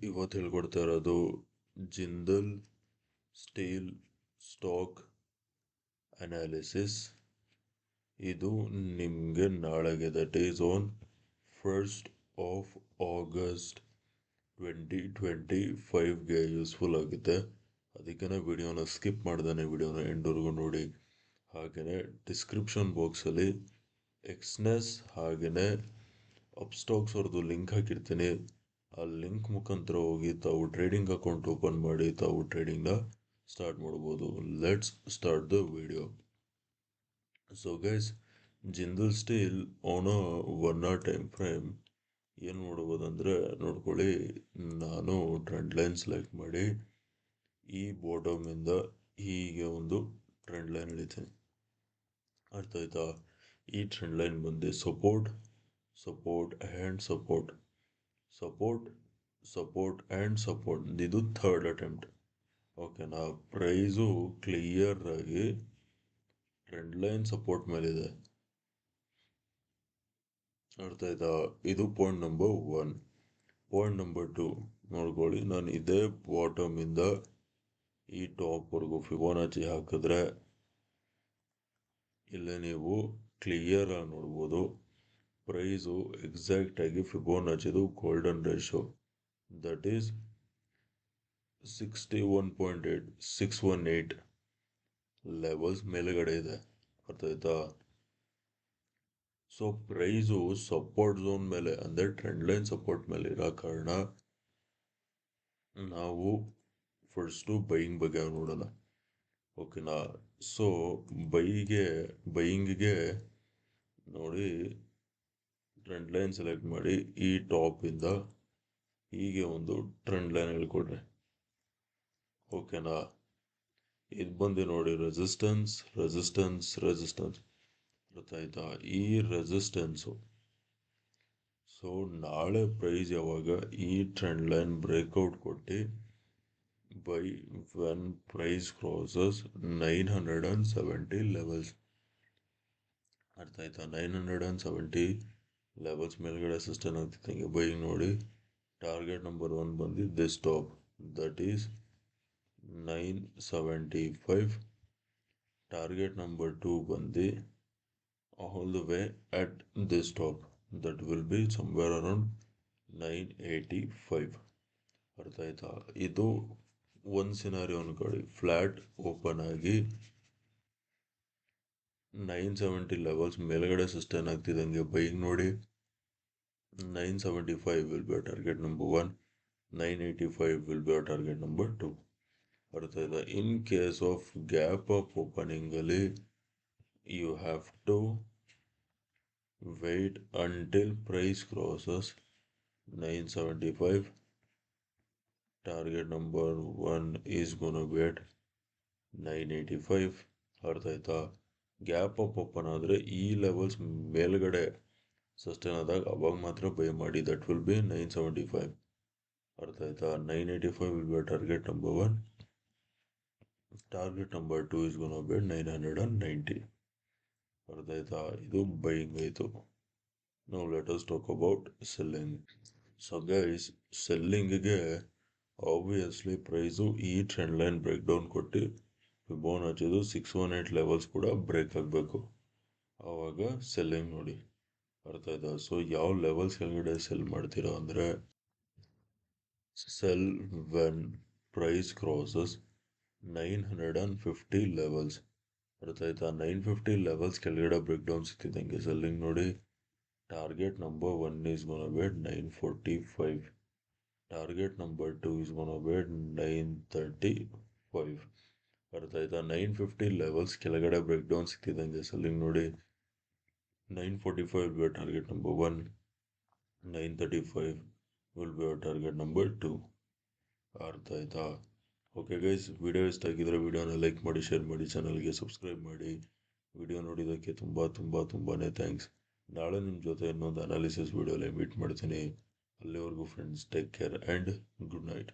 ಇವತ್ತು ಹೇಳ್ಕೊಡ್ತಾ ಇರೋದು ಜಿಂದಲ್ ಸ್ಟೀಲ್ ಸ್ಟಾಕ್ ಅನಾಲಿಸಿಸ್. ಇದು ನಿಮಗೆ ನಾಳೆಗೆ, that is on 1st of August 2025ಗೆ ಯೂಸ್ಫುಲ್ ಆಗುತ್ತೆ. ಅದಕ್ಕೆ ವಿಡಿಯೋನ ಸ್ಕಿಪ್ ಮಾಡ್ದಾನೆ ವಿಡಿಯೋನ ಎಂಡ್ವರೆಗೂ ನೋಡಿ. ಹಾಗೆಯೇ ಡಿಸ್ಕ್ರಿಪ್ಷನ್ ಬಾಕ್ಸಲ್ಲಿ ಎಕ್ಸ್ನೆಸ್ ಹಾಗೆಯೇ ಅಪ್ಸ್ಟಾಕ್ಸ್ ಅವ್ರದ್ದು ಲಿಂಕ್ ಹಾಕಿರ್ತೀನಿ. ಆ ಲಿಂಕ್ ಮುಖಾಂತರ ಹೋಗಿ ತಾವು ಟ್ರೇಡಿಂಗ್ ಅಕೌಂಟ್ ಓಪನ್ ಮಾಡಿ ತಾವು ಟ್ರೇಡಿಂಗ್ನ ಸ್ಟಾರ್ಟ್ ಮಾಡ್ಬೋದು. Let's start the video. So guys, Jindal steel on a 1 hour time frame ಏನು ನೋಡ್ಬೋದಂದರೆ ನೋಡ್ಕೊಳ್ಳಿ. ನಾನು ಟ್ರೆಂಡ್ ಲೈನ್ ಸೆಲೆಕ್ಟ್ ಮಾಡಿ ಈ ಬಾಟಮಿಂದ ಹೀಗೆ ಒಂದು ಟ್ರೆಂಡ್ ಲೈನ್ ಎಳಿತೀನಿ. ಅರ್ಥ ಆಯ್ತಾ? ಈ ಟ್ರೆಂಡ್ ಲೈನ್ ಬಂದು support and support and support. ಇದು ಥರ್ಡ್ ಅಟೆಂಪ್ಟ್. ಓಕೆನಾ? ಪ್ರೈಸು ಕ್ಲಿಯರ್ ಆಗಿ ಟ್ರೆಂಡ್ ಲೈನ್ ಸಪೋರ್ಟ್ ಮೇಲಿದೆ. ಅರ್ಥ ಆಯ್ತಾ? ಇದು ಪಾಯಿಂಟ್ ನಂಬರ್ 1. ಪಾಯಿಂಟ್ ನಂಬರ್ 2 ನೋಡ್ಕೊಳ್ಳಿ. ನಾನು ಇದೇ ಬಾಟಮಿಂದ ಈ ಟಾಪ್ವರೆಗೂ ಫಿಬೋನಾಚಿ ಹಾಕಿದ್ರೆ ಇಲ್ಲೇ ನೀವು ಕ್ಲಿಯರ್ ಆಗಿ ನೋಡ್ಬೋದು. ಪ್ರೈಸು ಎಕ್ಸಾಕ್ಟ್ ಆಗಿ ಫಿಬೋನಾಚಿದು golden ratio, that is 61.618 levels ಮೇಲುಗಡೆ ಇದೆ. ಅರ್ಥ ಆಯ್ತಾ? ಸೊ ಪ್ರೈಸು ಸಪೋರ್ಟ್ ಝೋನ್ ಮೇಲೆ ಅಂದರೆ ಟ್ರೆಂಡ್ ಲೈನ್ ಸಪೋರ್ಟ್ ಮೇಲೆ ಇರೋ ಕಾರಣ ನಾವು ಫಸ್ಟು ಬೈಯಿಂಗ್ ಬಗ್ಗೆ ನೋಡೋಣ. ಓಕೆನಾ? ಸೊ ಬೈಯಿಂಗಿಗೆ ನೋಡಿ, ಟ್ರೆಂಡ್ ಲೈನ್ ಸೆಲೆಕ್ಟ್ ಮಾಡಿ ಈ ಟಾಪಿಂದ ಹೀಗೆ ಒಂದು ಟ್ರೆಂಡ್ ಲೈನ್ ಹೇಳ್ಕೊಡ್ರಿ. ಓಕೆನಾ? ಇದು ಬಂದು ನೋಡಿ ರೆಸಿಸ್ಟೆನ್ಸ್. ಅರ್ಥ ಆಯ್ತಾ? ಈ ರೆಸಿಸ್ಟೆನ್ಸು. ಸೊ ನಾಳೆ ಪ್ರೈಸ್ ಯಾವಾಗ ಈ ಟ್ರೆಂಡ್ ಲೈನ್ ಬ್ರೇಕ್ಔಟ್ ಕೊಟ್ಟು buy when price crosses 970 levels. ಅರ್ಥ ಆಯ್ತಾ? 970 ಲೆವೆಲ್ಸ್ ಮೇಲ್ಗಡೆ ಸಸ್ಟೈನ್ ಆಗ್ತಿದ್ದಂಗೆ ಬೈಯಿಂಗ್ ನೋಡಿ. ಟಾರ್ಗೆಟ್ ನಂಬರ್ 1 ಬಂದು this top, that is 975. Target number 2 ಬಂದು all the way at this top, that will be somewhere around 985. ಅರ್ಥ ಆಯ್ತಾ? ಇದು ಒಂದು ಸಿನಾರಿಯೋ ಅನ್ಕೊಳ್ಳಿ. ಫ್ಲಾಟ್ ಓಪನ್ ಆಗಿ 970 ಲೆವೆಲ್ಸ್ ಮೇಲ್ಗಡೆ ಸಸ್ಟೈನ್ ಆಗ್ತಿದ್ದಂಗೆ ಬೈಯಿಂಗ್ ನೋಡಿ. 975 will be our target number 1. 985 will be our target number 2. ಅರ್ಥ ಆಯ್ತಾ? In case of gap up opening ಅಲ್ಲಿ you have to wait until price crosses 975. Target number 1 is gonna be at 985. ಅರ್ಥ ಆಯ್ತಾ? Gap up open ಆದರೆ ಈ levels ಮೇಲ್ಗಡೆ sustain ಆದಾಗ ಅವಾಗ ಮಾತ್ರ ಬೈ ಮಾಡಿ. That will be 975. ಅರ್ಥ ಆಯ್ತಾ? 985 will be target number 1. Target number 2 is gonna be 990. ಅರ್ಥ ಆಯ್ತಾ? ಇದು ಬೈಯಿಂಗ್ ಆಯಿತು. Now let us talk about selling. So guys, ಸೆಲ್ಲಿಂಗಿಗೆ ಆಬ್ವಿಯಸ್ಲಿ ಪ್ರೈಸು ಈ ಟ್ರೆಂಡ್ ಲೈನ್ ಬ್ರೇಕ್ ಡೌನ್ ಕೊಟ್ಟು ಫಿಬೋನಾಚಿದು 618 ಲೆವೆಲ್ಸ್ ಕೂಡ ಬ್ರೇಕ್ ಆಗಬೇಕು. ಆವಾಗ ಸೆಲ್ಲಿಂಗ್ ನೋಡಿ. ಅರ್ಥ ಆಯ್ತಾ? ಸೊ ಯಾವ ಲೆವೆಲ್ಸ್ ಕೆಳಗಡೆ ಸೆಲ್ ಮಾಡ್ತೀರಾ ಅಂದರೆ sell when price crosses 950 levels. ಅರ್ಥ ಆಯ್ತಾ? 950 ಲೆವೆಲ್ಸ್ ಕೆಳಗಡೆ ಬ್ರೇಕ್ ಡೌನ್ ಸಿಗ್ತಿದ್ದಂಗೆ ಸೆಲ್ಲಿಂಗ್ ನೋಡಿ. Target number 1 is gonna be 945. Target number 2 is gonna be 935. ಅರ್ಥ ಆಯ್ತಾ? 950 ಲೆವೆಲ್ಸ್ ಕೆಳಗಡೆ ಬ್ರೇಕ್ ಡೌನ್ ಸಿಗ್ತಿದ್ದಂಗೆ ಸೆಲ್ಲಿಂಗ್ ನೋಡಿ. 945 will be our target number 1. 935 will be our target number 2. ಅರ್ಥ ಆಯ್ತಾ? ಓಕೆ ಗೈಸ್, ವಿಡಿಯೋ ಇಷ್ಟ ಆಗಿದ್ರೆ ವಿಡಿಯೋನ ಲೈಕ್ ಮಾಡಿ, ಶೇರ್ ಮಾಡಿ, ಚಾನಲ್ಗೆ ಸಬ್ಸ್ಕ್ರೈಬ್ ಮಾಡಿ. ವಿಡಿಯೋ ನೋಡಿದ್ದಕ್ಕೆ ತುಂಬಾನೇ ಥ್ಯಾಂಕ್ಸ್. ನಾಳೆ ನಿಮ್ಮ ಜೊತೆ ಇನ್ನೊಂದು ಅನಾಲಿಸಿಸ್ ವಿಡಿಯೋಲಿ ಮೀಟ್ ಮಾಡ್ತೀನಿ. ಅಲ್ಲಿವರೆಗೂ friends, take care and good night.